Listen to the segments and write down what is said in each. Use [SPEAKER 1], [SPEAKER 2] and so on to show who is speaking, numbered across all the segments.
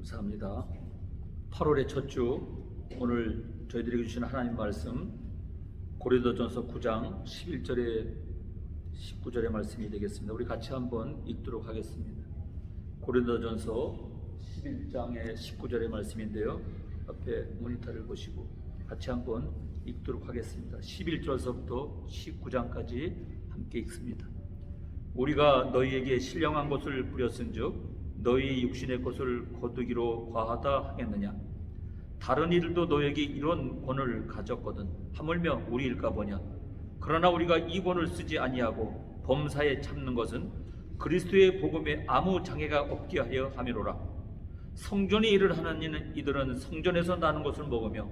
[SPEAKER 1] 감사합니다. 8월의 첫 주, 오늘 저희들에게 주신 하나님 말씀 고린도전서 9장 11절에 19절의 말씀이 되겠습니다. 우리 같이 한번 읽도록 하겠습니다. 고린도전서 11장의 19절의 말씀인데요, 앞에 모니터를 보시고 같이 한번 읽도록 하겠습니다. 11절서부터 19장까지 함께 읽습니다. 우리가 너희에게 신령한 것을 부렸은즉 너희 육신의 것을 거두기로 과하다 하겠느냐? 다른 이들도 너에게 이런 권을 가졌거든 하물며 우리일까 보냐? 그러나 우리가 이 권을 쓰지 아니하고 범사에 참는 것은 그리스도의 복음에 아무 장애가 없게 하여 함이로라. 성전에 일을 하는 이들은 성전에서 나눈 것을 먹으며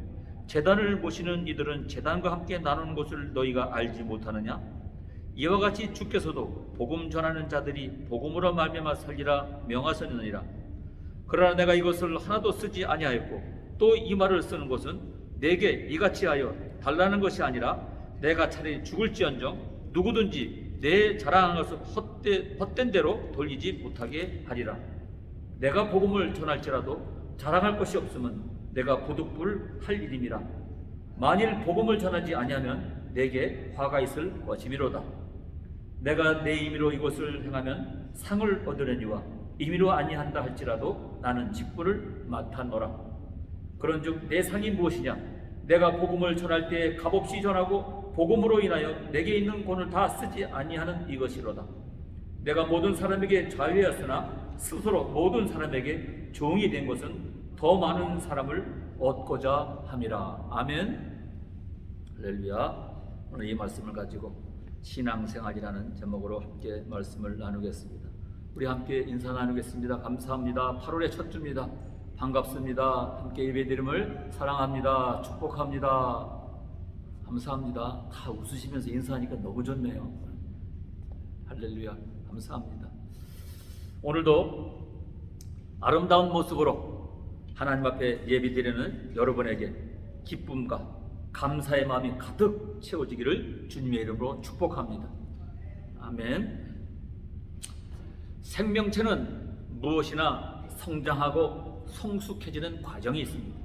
[SPEAKER 1] 제단을 모시는 이들은 제단과 함께 나누는 것을 너희가 알지 못하느냐? 이와 같이 주께서도 복음 전하는 자들이 복음으로 말미암아 살리라 명하셨느니라. 그러나 내가 이것을 하나도 쓰지 아니하였고 또 이 말을 쓰는 것은 내게 이같이 하여 달라는 것이 아니라 내가 차라리 죽을지언정 누구든지 내 자랑한 것을 헛된 대로 돌리지 못하게 하리라. 내가 복음을 전할지라도 자랑할 것이 없으면 내가 부득불 할 일임이라. 만일 복음을 전하지 아니하면 내게 화가 있을 것이미로다. 내가 내 임의로 이것을 행하면 상을 얻으려니와 임의로 아니한다 할지라도 나는 직분을 맡았노라. 그런즉 내 상이 무엇이냐? 내가 복음을 전할 때 값없이 전하고 복음으로 인하여 내게 있는 권을 다 쓰지 아니하는 이것이로다. 내가 모든 사람에게 자유하였으나 스스로 모든 사람에게 종이 된 것은 더 많은 사람을 얻고자 함이라. 아멘. 할렐루야. 오늘 이 말씀을 가지고 신앙생활이라는 제목으로 함께 말씀을 나누겠습니다. 우리 함께 인사 나누겠습니다. 감사합니다. 8월의 첫 주입니다. 반갑습니다. 함께 예배드림을 사랑합니다. 축복합니다. 감사합니다. 다 웃으시면서 인사하니까 너무 좋네요. 할렐루야. 감사합니다. 오늘도 아름다운 모습으로 하나님 앞에 예배드리는 여러분에게 기쁨과 감사의 마음이 가득 채워지기를 주님의 이름으로 축복합니다. 아멘. 생명체는 무엇이나 성장하고 성숙해지는 과정이 있습니다.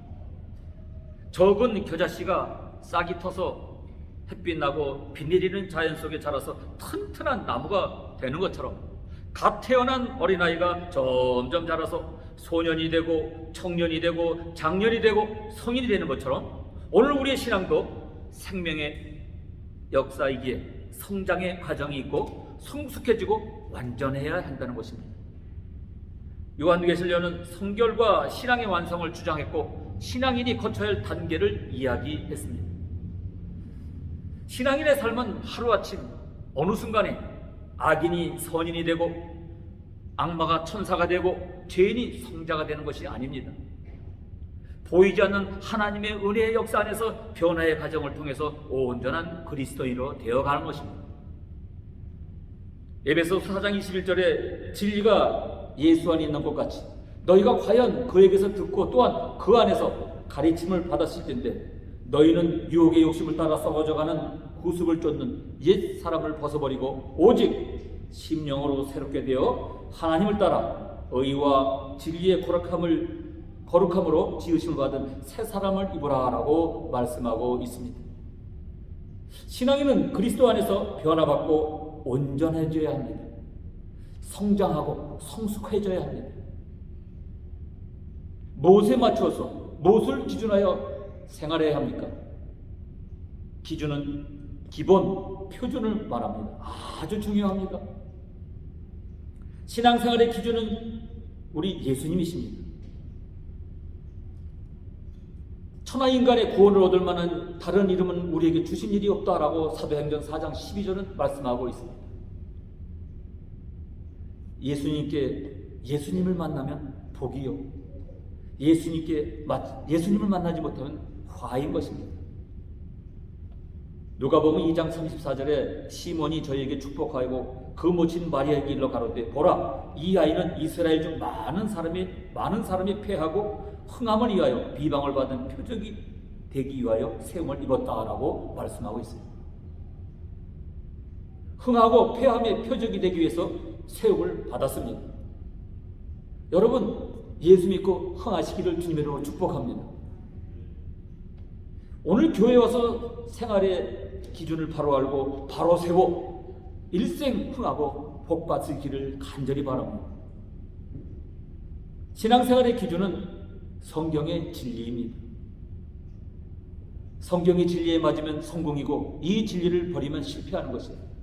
[SPEAKER 1] 적은 겨자씨가 싹이 터서 햇빛 나고 비 내리는 자연 속에 자라서 튼튼한 나무가 되는 것처럼 갓 태어난 어린아이가 점점 자라서 소년이 되고 청년이 되고 장년이 되고 성인이 되는 것처럼 오늘 우리의 신앙도 생명의 역사이기에 성장의 과정이 있고 성숙해지고 완전해야 한다는 것입니다. 요한계시록은 성결과 신앙의 완성을 주장했고 신앙인이 거쳐야 할 단계를 이야기했습니다. 신앙인의 삶은 하루아침 어느 순간에 악인이 선인이 되고 악마가 천사가 되고 죄인이 성자가 되는 것이 아닙니다. 보이지 않는 하나님의 은혜의 역사 안에서 변화의 과정을 통해서 온전한 그리스도인으로 되어가는 것입니다. 에베소서 4장 21절에 진리가 예수 안에 있는 것 같이 너희가 과연 그에게서 듣고 또한 그 안에서 가르침을 받았을 텐데 너희는 유혹의 욕심을 따라 썩어져가는 구습을 쫓는 옛 사람을 벗어버리고 오직 심령으로 새롭게 되어 하나님을 따라 의와 진리의 거룩함으로 지으심을 받은 새 사람을 입으라라고 말씀하고 있습니다. 신앙인은 그리스도 안에서 변화받고 온전해져야 합니다. 성장하고 성숙해져야 합니다. 무엇에 맞추어서 무엇을 기준하여 생활해야 합니까? 기준은 기본 표준을 말합니다. 아주 중요합니다. 신앙생활의 기준은 우리 예수님이십니다. 천하인간의 구원을 얻을 만한 다른 이름은 우리에게 주신 일이 없다라고 사도행전 4장 12절은 말씀하고 있습니다. 예수님을 만나면 복이요, 예수님을 만나지 못하면 화인 것입니다. 누가복음 2장 34절에 시몬이 저에게 축복하고 그 모친 마리아에게 일러 가로되 보라, 이 아이는 이스라엘 중 많은 사람이 패하고 흥함을 위하여 비방을 받은 표적이 되기 위하여 세움을 입었다라고 말씀하고 있습니다. 흥하고 패함의 표적이 되기 위해서 세움을 받았습니다. 여러분, 예수 믿고 흥하시기를 주님으로 축복합니다. 오늘 교회 와서 생활의 기준을 바로 알고 바로 세워 일생 흥하고 복 받으시기를 간절히 바랍니다. 신앙생활의 기준은 성경의 진리입니다. 성경의 진리에 맞으면 성공이고 이 진리를 버리면 실패하는 것이에요.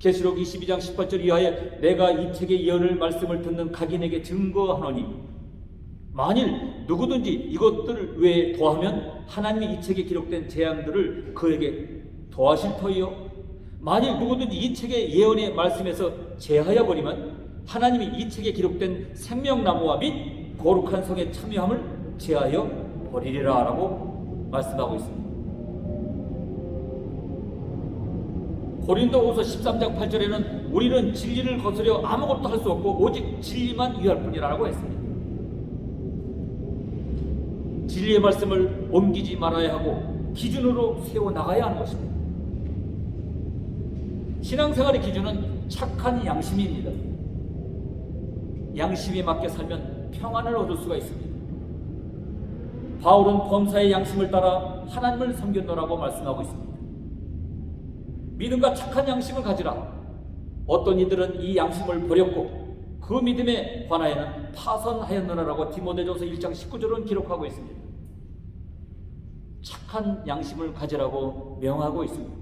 [SPEAKER 1] 계시록 22장 18절 이하에 내가 이 책의 예언을 말씀을 듣는 각인에게 증거하노니 만일 누구든지 이것들 외에 더하면 하나님이 이 책에 기록된 재앙들을 그에게 더하실 터이요 만일 누구든지 이 책의 예언의 말씀에서 제하여 버리면 하나님이 이 책에 기록된 생명나무와 및 거룩한 성에 참여함을 제하여 버리리라 라고 말씀하고 있습니다. 고린도후서 13장 8절에는 우리는 진리를 거스려 아무것도 할 수 없고 오직 진리만 위할 뿐이라고 했습니다. 진리의 말씀을 옮기지 말아야 하고 기준으로 세워나가야 하는 것입니다. 신앙생활의 기준은 착한 양심입니다. 양심에 맞게 살면 평안을 얻을 수가 있습니다. 바울은 범사의 양심을 따라 하나님을 섬겼노라고 말씀하고 있습니다. 믿음과 착한 양심을 가지라. 어떤 이들은 이 양심을 버렸고 그 믿음에 관하여는 파선하였느라라고 디모데전서 1장 19절은 기록하고 있습니다. 착한 양심을 가지라고 명하고 있습니다.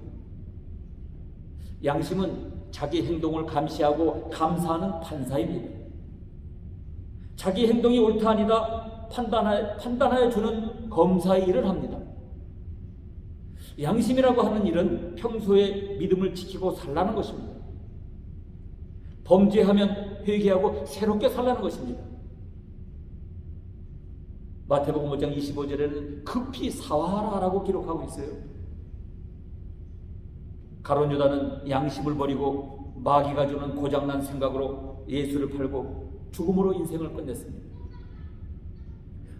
[SPEAKER 1] 양심은 자기 행동을 감시하고 감사하는 판사입니다. 자기 행동이 옳다 아니다 판단하여 주는 검사의 일을 합니다. 양심이라고 하는 일은 평소에 믿음을 지키고 살라는 것입니다. 범죄하면 회개하고 새롭게 살라는 것입니다. 마태복음 5장 25절에는 급히 사화하라라고 기록하고 있어요. 가룟 유다는 양심을 버리고 마귀가 주는 고장난 생각으로 예수를 팔고 죽음으로 인생을 끝냈습니다.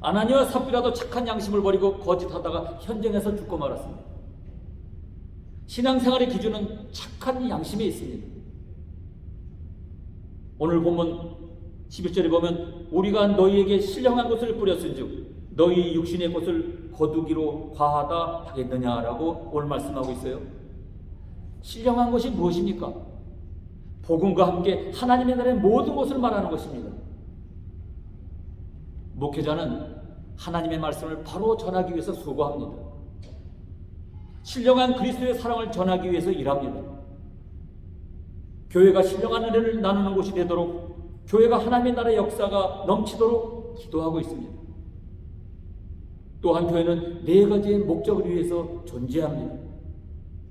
[SPEAKER 1] 아나니와 삽비라도 착한 양심을 버리고 거짓하다가 현장에서 죽고 말았습니다. 신앙생활의 기준은 착한 양심에 있습니다. 오늘 본문 11절에 보면 우리가 너희에게 신령한 것을 뿌렸은즉 너희 육신의 것을 거두기로 과하다 하겠느냐라고 오늘 말씀하고 있어요. 신령한 것이 무엇입니까? 복음과 함께 하나님의 나라의 모든 것을 말하는 것입니다. 목회자는 하나님의 말씀을 바로 전하기 위해서 수고합니다. 신령한 그리스도의 사랑을 전하기 위해서 일합니다. 교회가 신령한 은혜를 나누는 곳이 되도록 교회가 하나님의 나라의 역사가 넘치도록 기도하고 있습니다. 또한 교회는 네 가지의 목적을 위해서 존재합니다.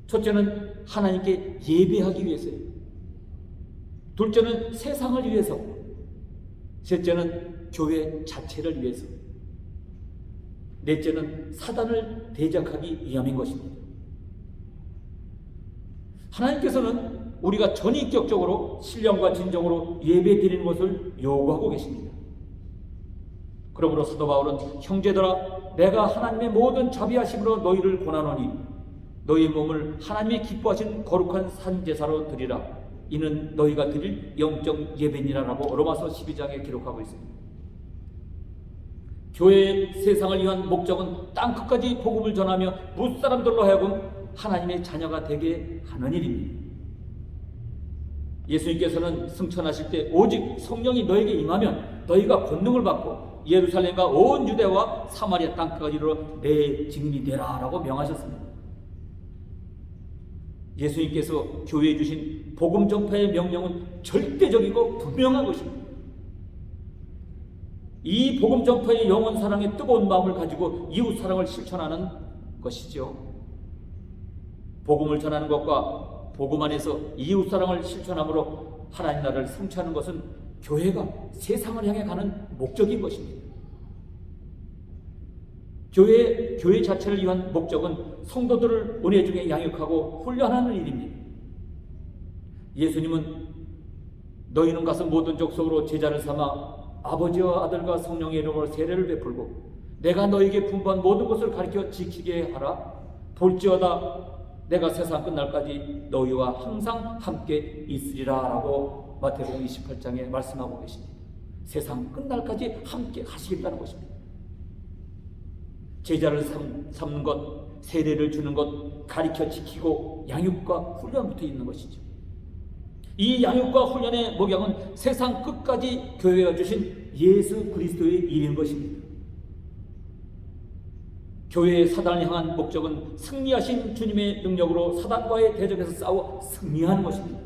[SPEAKER 1] 첫째는 하나님께 예배하기 위해서요. 둘째는 세상을 위해서. 셋째는 교회 자체를 위해서. 넷째는 사단을 대적하기 위함인 것입니다. 하나님께서는 우리가 전인격적으로 신령과 진정으로 예배드리는 것을 요구하고 계십니다. 그러므로 사도 바울은 형제들아 내가 하나님의 모든 자비하심으로 너희를 권하노니 너희 몸을 하나님의 기뻐하신 거룩한 산제사로 드리라. 이는 너희가 드릴 영적 예배니라라고 로마서 12장에 기록하고 있습니다. 교회의 세상을 위한 목적은 땅끝까지 복음을 전하며 무사람들로 하여금 하나님의 자녀가 되게 하는 일입니다. 예수님께서는 승천하실 때 오직 성령이 너에게 임하면 너희가 권능을 받고 예루살렘과 온 유대와 사마리아 땅까지 이르러 내 증인이 되라 라고 명하셨습니다. 예수님께서 교회에 주신 복음 전파의 명령은 절대적이고 분명한 것입니다. 이 복음 전파의 영원 사랑의 뜨거운 마음을 가지고 이웃 사랑을 실천하는 것이죠. 복음을 전하는 것과 복음 안에서 이웃 사랑을 실천함으로 하나님 나라를 성취하는 것은 교회가 세상을 향해 가는 목적인 것입니다. 교회 자체를 위한 목적은 성도들을 은혜 중에 양육하고 훈련하는 일입니다. 예수님은 너희는 가서 모든 족속으로 제자를 삼아 아버지와 아들과 성령의 이름으로 세례를 베풀고 내가 너희에게 분부한 모든 것을 가르쳐 지키게 하라. 볼지어다 내가 세상 끝날까지 너희와 항상 함께 있으리라 라고 마태복음 28장에 말씀하고 계십니다. 세상 끝날까지 함께 하시겠다는 것입니다. 제자를 삼는 것, 세례를 주는 것, 가르쳐 지키고 양육과 훈련부터 있는 것이죠. 이 양육과 훈련의 목약은 세상 끝까지 교회가 주신 예수 그리스도의 일인 것입니다. 교회의 사단을 향한 목적은 승리하신 주님의 능력으로 사단과의 대적에서 싸워 승리하는 것입니다.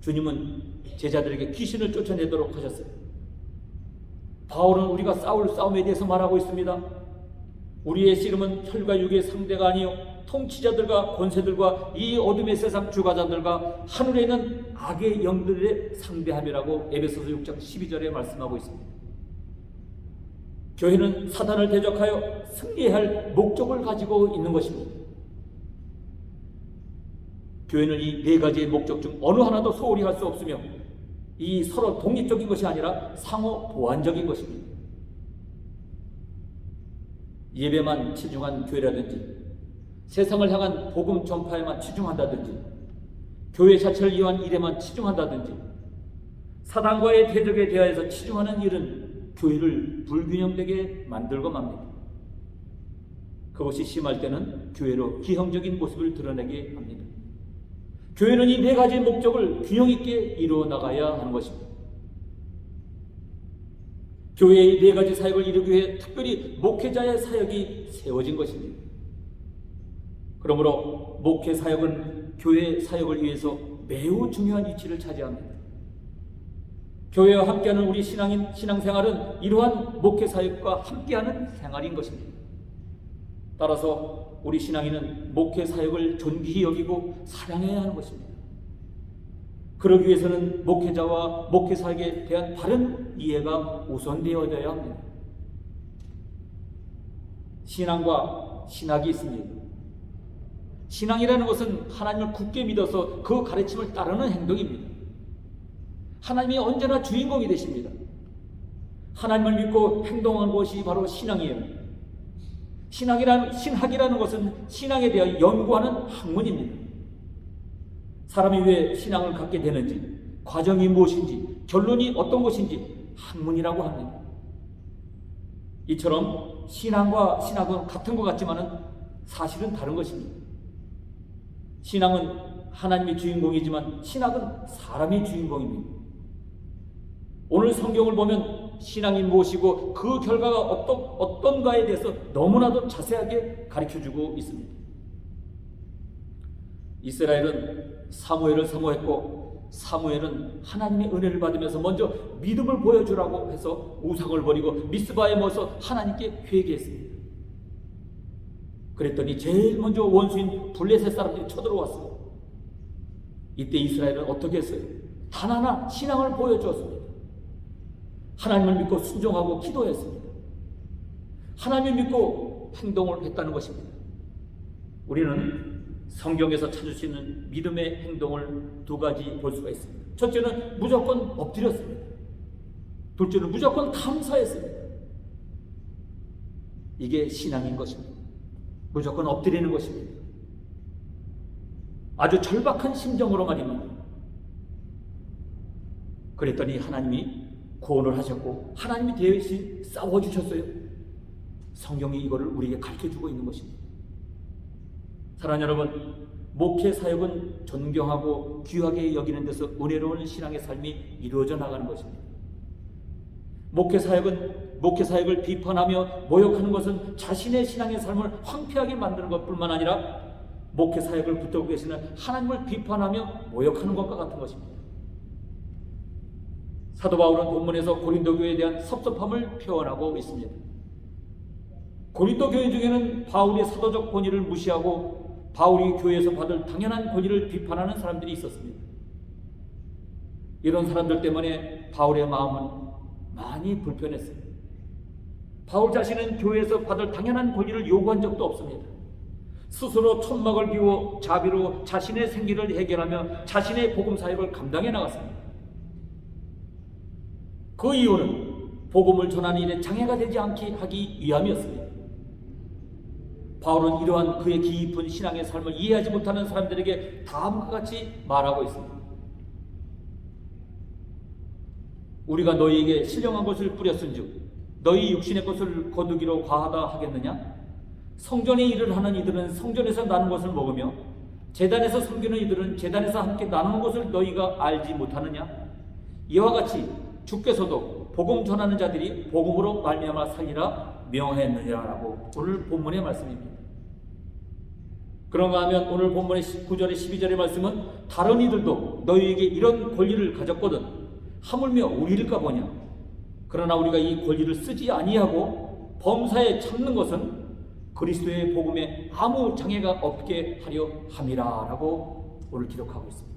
[SPEAKER 1] 주님은 제자들에게 귀신을 쫓아내도록 하셨어요. 바울은 우리가 싸울 싸움에 대해서 말하고 있습니다. 우리의 씨름은 혈과 육의 상대가 아니요 통치자들과 권세들과 이 어둠의 세상 주관자들과 하늘에 있는 악의 영들의 상대함이라고 에베소서 6장 12절에 말씀하고 있습니다. 교회는 사단을 대적하여 승리해야 할 목적을 가지고 있는 것입니다. 교회는 이 네 가지의 목적 중 어느 하나도 소홀히 할 수 없으며 이 서로 독립적인 것이 아니라 상호 보완적인 것입니다. 예배만 치중한 교회라든지 세상을 향한 복음 전파에만 치중한다든지 교회 자체를 위한 일에만 치중한다든지 사단과의 대적에 대하여서 치중하는 일은 교회를 불균형되게 만들고 맙니다. 그것이 심할 때는 교회로 기형적인 모습을 드러내게 합니다. 교회는 이 네 가지의 목적을 균형 있게 이루어 나가야 하는 것입니다. 교회의 네 가지 사역을 이루기 위해 특별히 목회자의 사역이 세워진 것입니다. 그러므로 목회 사역은 교회 사역을 위해서 매우 중요한 위치를 차지합니다. 교회와 함께하는 우리 신앙생활은 이러한 목회 사역과 함께하는 생활인 것입니다. 따라서 우리 신앙인은 목회 사역을 존귀히 여기고 사랑해야 하는 것입니다. 그러기 위해서는 목회자와 목회 사역에 대한 바른 이해가 우선되어져야 합니다. 신앙과 신학이 있습니다. 신앙이라는 것은 하나님을 굳게 믿어서 그 가르침을 따르는 행동입니다. 하나님이 언제나 주인공이 되십니다. 하나님을 믿고 행동하는 것이 바로 신앙이에요. 신학이라는 것은 신앙에 대한 연구하는 학문입니다. 사람이 왜 신앙을 갖게 되는지, 과정이 무엇인지, 결론이 어떤 것인지 학문이라고 합니다. 이처럼 신앙과 신학은 같은 것 같지만 사실은 다른 것입니다. 신앙은 하나님이 주인공이지만 신학은 사람이 주인공입니다. 오늘 성경을 보면 신앙이 무엇이고 그 결과가 어떤가에 대해서 너무나도 자세하게 가르쳐주고 있습니다. 이스라엘은 사무엘을 사모했고 사무엘은 하나님의 은혜를 받으면서 먼저 믿음을 보여주라고 해서 우상을 버리고 미스바에 모여서 하나님께 회개했습니다. 그랬더니 제일 먼저 원수인 블레셋 사람들이 쳐들어왔어요. 이때 이스라엘은 어떻게 했어요? 단 하나 신앙을 보여주었습니다. 하나님을 믿고 순종하고 기도했습니다. 하나님을 믿고 행동을 했다는 것입니다. 우리는 성경에서 찾을 수 있는 믿음의 행동을 두 가지 볼 수가 있습니다. 첫째는 무조건 엎드렸습니다. 둘째는 무조건 감사했습니다. 이게 신앙인 것입니다. 무조건 엎드리는 것입니다. 아주 절박한 심정으로 말입니다. 그랬더니 하나님이 구원을 하셨고 하나님이 대신 싸워주셨어요. 성경이 이거를 우리에게 가르쳐주고 있는 것입니다. 사랑하는 여러분, 목회 사역은 존경하고 귀하게 여기는 데서 은혜로운 신앙의 삶이 이루어져 나가는 것입니다. 목회 사역을 비판하며 모욕하는 것은 자신의 신앙의 삶을 황폐하게 만드는 것뿐만 아니라 목회 사역을 붙들고 계시는 하나님을 비판하며 모욕하는 것과 같은 것입니다. 사도 바울은 본문에서 고린도 교회에 대한 섭섭함을 표현하고 있습니다. 고린도 교회 중에는 바울의 사도적 권위를 무시하고 바울이 교회에서 받을 당연한 권위를 비판하는 사람들이 있었습니다. 이런 사람들 때문에 바울의 마음은 많이 불편했어요. 바울 자신은 교회에서 받을 당연한 권위를 요구한 적도 없습니다. 스스로 천막을 비워 자비로 자신의 생기를 해결하며 자신의 복음 사역을 감당해 나갔습니다. 그 이유는 복음을 전하는 일에 장애가 되지 않게 하기 위함이었습니다. 바울은 이러한 그의 깊은 신앙의 삶을 이해하지 못하는 사람들에게 다음과 같이 말하고 있습니다. 우리가 너희에게 신령한 것을 뿌렸은즉 너희 육신의 것을 거두기로 과하다 하겠느냐? 성전에 일을 하는 이들은 성전에서 나는 것을 먹으며 제단에서 섬기는 이들은 제단에서 함께 나누는 것을 너희가 알지 못하느냐? 이와 같이 주께서도 복음 전하는 자들이 복음으로 말미암아 살리라 명하였느냐라고 오늘 본문의 말씀입니다. 그런가 하면 오늘 본문의 9절에 12절의 말씀은 다른 이들도 너희에게 이런 권리를 가졌거든 하물며 우리일까 보냐. 그러나 우리가 이 권리를 쓰지 아니하고 범사에 참는 것은 그리스도의 복음에 아무 장애가 없게 하려 함이라 라고 오늘 기록하고 있습니다.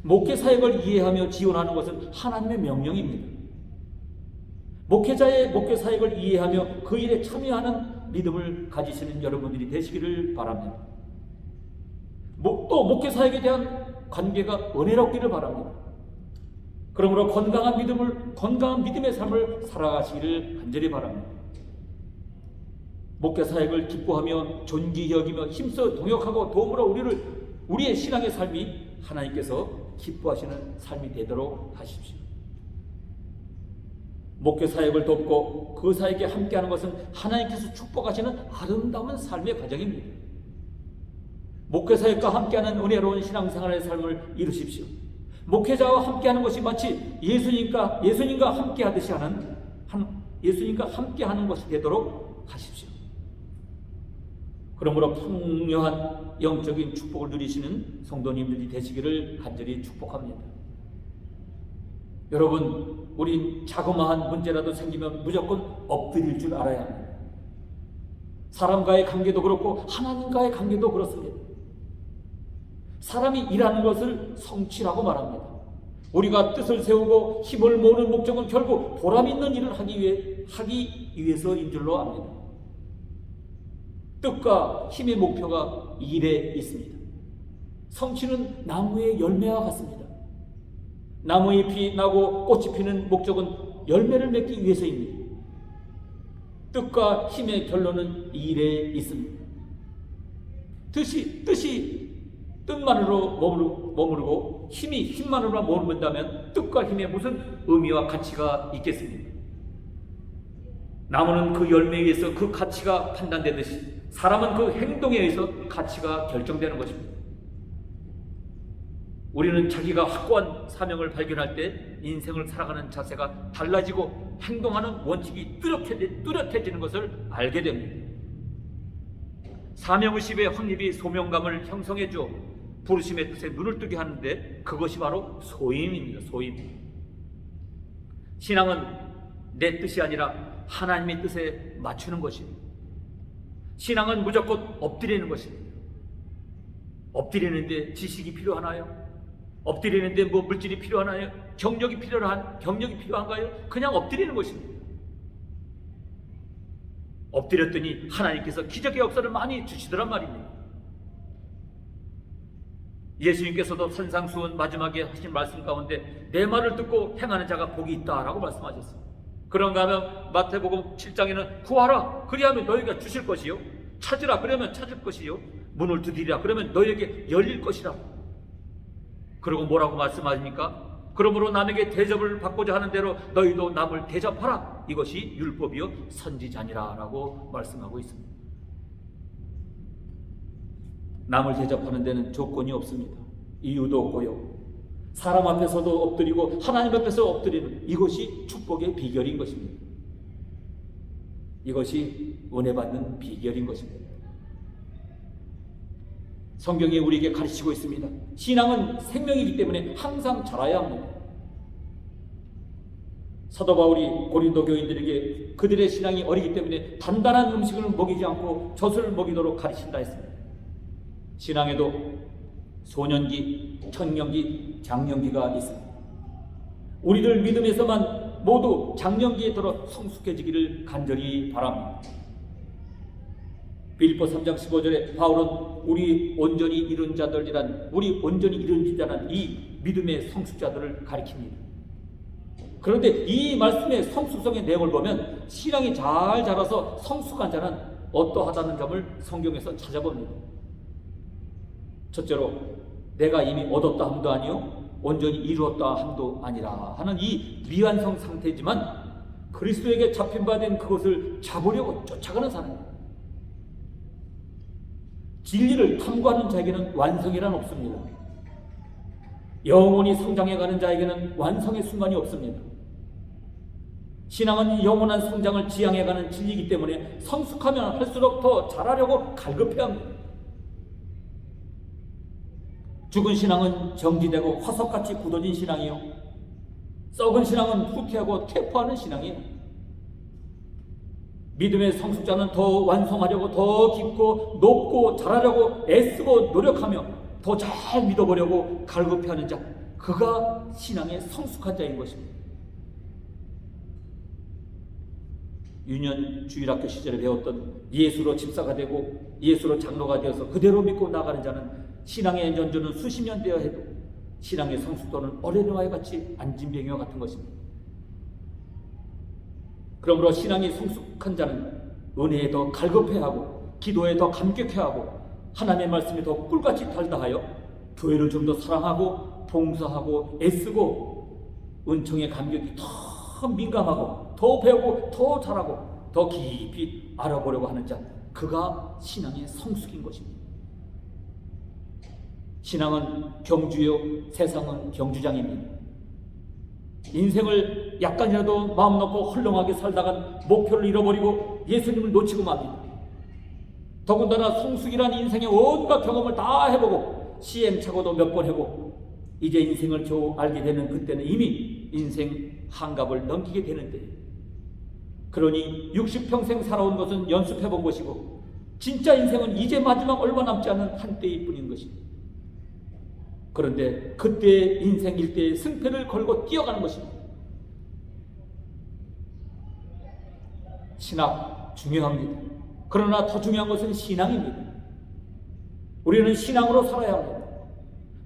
[SPEAKER 1] 목회 사역을 이해하며 지원하는 것은 하나님의 명령입니다. 목회자의 목회 사역을 이해하며 그 일에 참여하는 믿음을 가지시는 여러분들이 되시기를 바랍니다. 또 목회 사역에 대한 관계가 은혜롭기를 바랍니다. 그러므로 건강한 믿음의 삶을 살아가시기를 간절히 바랍니다. 목회 사역을 기뻐하며 존귀히 여기며 힘써 동역하고 도움으로 우리의 신앙의 삶이 하나님께서 기뻐하시는 삶이 되도록 하십시오. 목회 사역을 돕고 그 사역에 함께하는 것은 하나님께서 축복하시는 아름다운 삶의 과정입니다. 목회 사역과 함께하는 은혜로운 신앙생활의 삶을 이루십시오. 목회자와 함께하는 것이 마치 예수님과 함께하듯이 예수님과 함께하는 것이 되도록 하십시오. 그러므로 풍요한 영적인 축복을 누리시는 성도님들이 되시기를 간절히 축복합니다. 여러분, 우리 자그마한 문제라도 생기면 무조건 엎드릴 줄 알아야 합니다. 사람과의 관계도 그렇고 하나님과의 관계도 그렇습니다. 사람이 일하는 것을 성취라고 말합니다. 우리가 뜻을 세우고 힘을 모으는 목적은 결국 보람 있는 일을 하기 위해서인 줄로 압니다. 뜻과 힘의 목표가 일에 있습니다. 성취는 나무의 열매와 같습니다. 나무 잎이 나고 꽃이 피는 목적은 열매를 맺기 위해서입니다. 뜻과 힘의 결론은 일에 있습니다. 뜻이 뜻만으로 머무르고 힘이 힘만으로 머무른다면 뜻과 힘에 무슨 의미와 가치가 있겠습니까? 나무는 그 열매에 의해서 그 가치가 판단되듯이 사람은 그 행동에 의해서 가치가 결정되는 것입니다. 우리는 자기가 확고한 사명을 발견할 때 인생을 살아가는 자세가 달라지고 행동하는 원칙이 뚜렷해지는 것을 알게 됩니다. 사명의식의 확립이 소명감을 형성해 줘 부르심의 뜻에 눈을 뜨게 하는데 그것이 바로 소임입니다. 소임. 신앙은 내 뜻이 아니라 하나님의 뜻에 맞추는 것입니다. 신앙은 무조건 엎드리는 것입니다. 엎드리는데 지식이 필요하나요? 엎드리는데 물질이 필요하나요? 경력이 필요한가요? 그냥 엎드리는 것입니다. 엎드렸더니 하나님께서 기적의 역사를 많이 주시더란 말입니다. 예수님께서도 산상수훈 마지막에 하신 말씀 가운데 내 말을 듣고 행하는 자가 복이 있다라고 말씀하셨습니다. 그런가 하면 마태복음 7장에는 구하라 그리하면 너희가 주실 것이요 찾으라 그러면 찾을 것이요 문을 두드리라 그러면 너희에게 열릴 것이라. 그리고 뭐라고 말씀하십니까? 그러므로 남에게 대접을 받고자 하는 대로 너희도 남을 대접하라. 이것이 율법이요 선지자니라 라고 말씀하고 있습니다. 남을 대접하는 데는 조건이 없습니다. 이유도 없고요. 사람 앞에서도 엎드리고 하나님 앞에서 엎드리는 이것이 축복의 비결인 것입니다. 이것이 은혜 받는 비결인 것입니다. 성경이 우리에게 가르치고 있습니다. 신앙은 생명이기 때문에 항상 자라야 합니다. 사도 바울이 고린도 교인들에게 그들의 신앙이 어리기 때문에 단단한 음식을 먹이지 않고 젖을 먹이도록 가르친다 했습니다. 신앙에도 소년기, 청년기, 장년기가 있습니다. 우리들 믿음에서만 모두 장년기에 들어 성숙해지기를 간절히 바랍니다. 빌립보 3장 15절에 바울은 우리 온전히 이룬 자들이란 이 믿음의 성숙자들을 가리킵니다. 그런데 이 말씀의 성숙성의 내용을 보면 신앙이 잘 자라서 성숙한 자는 어떠하다는 점을 성경에서 찾아봅니다. 첫째로 내가 이미 얻었다 함도 아니요 온전히 이루었다 함도 아니라 하는 이 미완성 상태지만 그리스도에게 잡힌 바 된 그것을 잡으려고 쫓아가는 사람입니다. 진리를 탐구하는 자에게는 완성이란 없습니다. 영원히 성장해가는 자에게는 완성의 순간이 없습니다. 신앙은 영원한 성장을 지향해가는 진리이기 때문에 성숙하면 할수록 더 잘하려고 갈급해야 합니다. 죽은 신앙은 정지되고 화석같이 굳어진 신앙이요, 썩은 신앙은 후퇴하고 퇴포하는 신앙이에요. 믿음의 성숙자는 더 완성하려고 더 깊고 높고 잘하려고 애쓰고 노력하며 더 잘 믿어보려고 갈급해하는 자, 그가 신앙의 성숙한 자인 것입니다. 유년 주일학교 시절에 배웠던 예수로 집사가 되고 예수로 장로가 되어서 그대로 믿고 나가는 자는 신앙의 연주는 수십 년 되어 해도 신앙의 성숙도는 어린아이와 같이 안진뱅이와 같은 것입니다. 그러므로 신앙이 성숙한 자는 은혜에 더 갈급해하고 기도에 더 감격해하고 하나님의 말씀에 더 꿀같이 달다하여 교회를 좀 더 사랑하고 봉사하고 애쓰고 은총의 감격이 더 민감하고 더 배우고 더 잘하고 더 깊이 알아보려고 하는 자, 그가 신앙의 성숙인 것입니다. 신앙은 경주요, 세상은 경주장입니다. 인생을 약간이라도 마음 놓고 헐렁하게 살다간 목표를 잃어버리고 예수님을 놓치고 맙니다. 더군다나 성숙이란 인생의 온갖 경험을 다 해보고 시행착오도 몇 번 해보고 이제 인생을 겨우 알게 되는 그때는 이미 인생 한갑을 넘기게 되는데, 그러니 60평생 살아온 것은 연습해본 것이고 진짜 인생은 이제 마지막 얼마 남지 않은 한때일 뿐인 것입니다. 그런데 그때의 인생 일대의 승패를 걸고 뛰어가는 것입니다. 신학 중요합니다. 그러나 더 중요한 것은 신앙입니다. 우리는 신앙으로 살아야 합니다.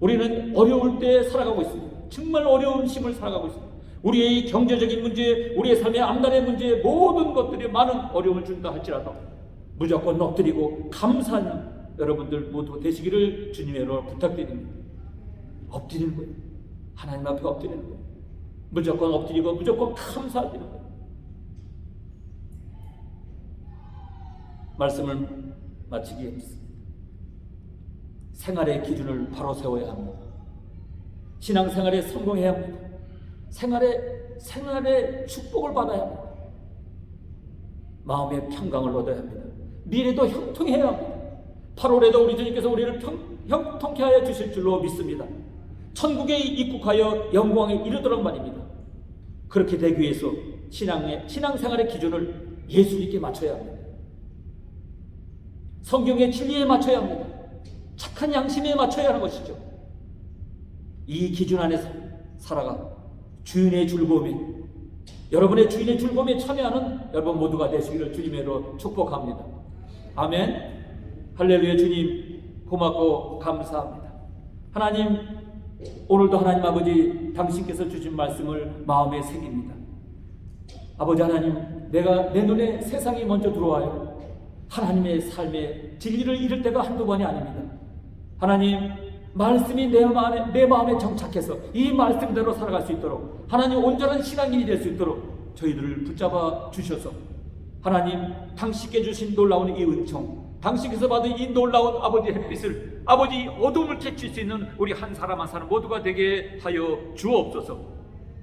[SPEAKER 1] 우리는 어려울 때 살아가고 있습니다. 정말 어려운 시을 살아가고 있습니다. 우리의 경제적인 문제, 우리의 삶의 앞날의 문제, 모든 것들이 많은 어려움을 준다 할지라도 무조건 엎드리고 감사하는 여러분들 모두 되시기를 주님의 이름으로 부탁드립니다. 엎드리는 거예요. 하나님 앞에 엎드리는 거예요. 무조건 엎드리고 무조건 감사드리는 거예요. 말씀을 마치기 위해서 생활의 기준을 바로 세워야 합니다. 신앙생활에 성공해야 합니다. 생활의 축복을 받아야 합니다. 마음의 평강을 얻어야 합니다. 미래도 형통해야 합니다. 8월에도 우리 주님께서 우리를 형통케 하여 주실 줄로 믿습니다. 천국에 입국하여 영광에 이르도록 말입니다. 그렇게 되기 위해서 신앙생활의 기준을 예수님께 맞춰야 합니다. 성경의 진리에 맞춰야 합니다. 착한 양심에 맞춰야 하는 것이죠. 이 기준 안에서 살아가 주인의 즐거움에, 여러분의 주인의 즐거움에 참여하는 여러분 모두가 되시기를 주님으로 축복합니다. 아멘. 할렐루야. 주님 고맙고 감사합니다. 하나님, 오늘도 하나님 아버지 당신께서 주신 말씀을 마음에 새깁니다. 아버지 하나님, 내가 내 눈에 세상이 먼저 들어와요. 하나님의 삶의 진리를 잃을 때가 한두 번이 아닙니다. 하나님, 말씀이 내 마음에 정착해서 이 말씀대로 살아갈 수 있도록, 하나님 온전한 신앙인이 될 수 있도록 저희들을 붙잡아 주셔서 하나님, 당신께 주신 놀라운 이 은총, 당신께서 받은 이 놀라운 아버지 햇빛을, 아버지 어둠을 캐칠 수 있는 우리 한 사람 한 사람 모두가 되게 하여 주옵소서.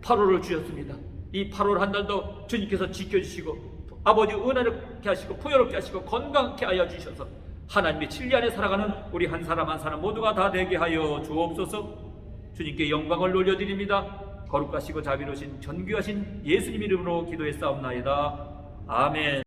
[SPEAKER 1] 8월을 주셨습니다. 이 8월 한 달도 주님께서 지켜주시고 아버지 은혜롭게 하시고 풍요롭게 하시고 건강케 하여 주셔서 하나님의 진리 안에 살아가는 우리 한 사람 한 사람 모두가 다 되게 하여 주옵소서. 주님께 영광을 올려드립니다. 거룩하시고 자비로우신 존귀하신 예수님 이름으로 기도했사옵나이다. 아멘.